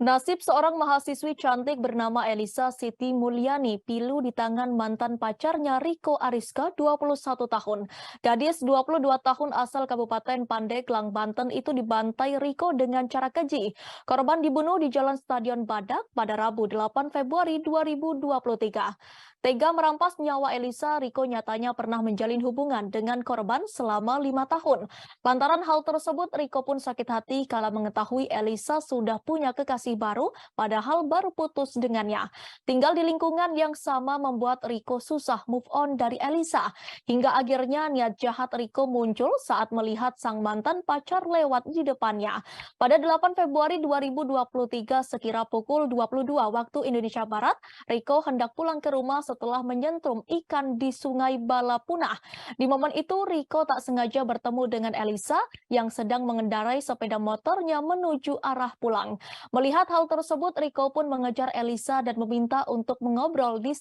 Nasib seorang mahasiswi cantik bernama Elisa Siti Mulyani pilu di tangan mantan pacarnya Riko Ariska, 21 tahun. Gadis 22 tahun asal Kabupaten Pandeglang, Banten itu dibantai Riko dengan cara keji. Korban dibunuh di Jalan Stadion Badak pada Rabu 8 Februari 2023. Tega merampas nyawa Elisa, Riko nyatanya pernah menjalin hubungan dengan korban selama 5 tahun. Lantaran hal tersebut, Riko pun sakit hati kala mengetahui Elisa sudah punya kekasih baru, padahal baru putus dengannya. Tinggal di lingkungan yang sama membuat Riko susah move on dari Elisa. Hingga akhirnya niat jahat Riko muncul saat melihat sang mantan pacar lewat di depannya. Pada 8 Februari 2023 sekira pukul 22 waktu Indonesia Barat, Riko hendak pulang ke rumah setelah menyentrum ikan di Sungai Balapunah. Di momen itu, Riko tak sengaja bertemu dengan Elisa yang sedang mengendarai sepeda motornya menuju arah pulang. Melihat hal tersebut, Riko pun mengejar Elisa dan meminta untuk mengobrol di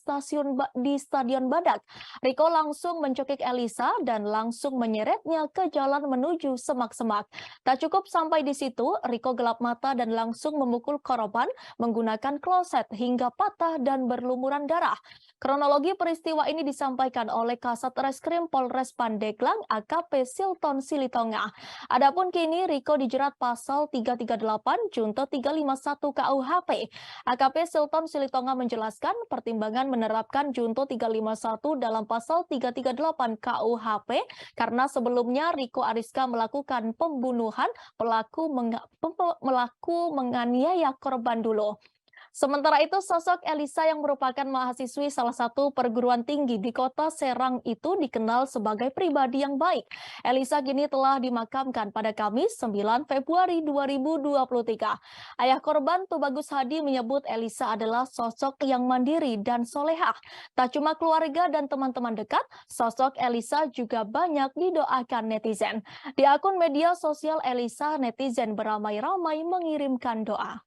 Stadion Badak. Riko langsung mencekik Elisa dan langsung menyeretnya ke jalan menuju semak-semak. Tak cukup sampai di situ, Riko gelap mata dan langsung memukul korban menggunakan kloset hingga patah dan berlumuran darah. Kronologi peristiwa ini disampaikan oleh Kasat Reskrim Polres Pandeglang AKP Silton Silitonga. Adapun kini Riko dijerat pasal 338 Junto 351 KUHP. AKP Silton Silitonga menjelaskan pertimbangan menerapkan Junto 351 dalam pasal 338 KUHP karena sebelumnya Riko Ariska melakukan pembunuhan, pelaku menganiaya korban dulu. Sementara itu, sosok Elisa yang merupakan mahasiswi salah satu perguruan tinggi di kota Serang itu dikenal sebagai pribadi yang baik. Elisa kini telah dimakamkan pada Kamis 9 Februari 2023. Ayah korban Tubagus Hadi menyebut Elisa adalah sosok yang mandiri dan solehah. Tak cuma keluarga dan teman-teman dekat, sosok Elisa juga banyak didoakan netizen. Di akun media sosial Elisa, netizen beramai-ramai mengirimkan doa.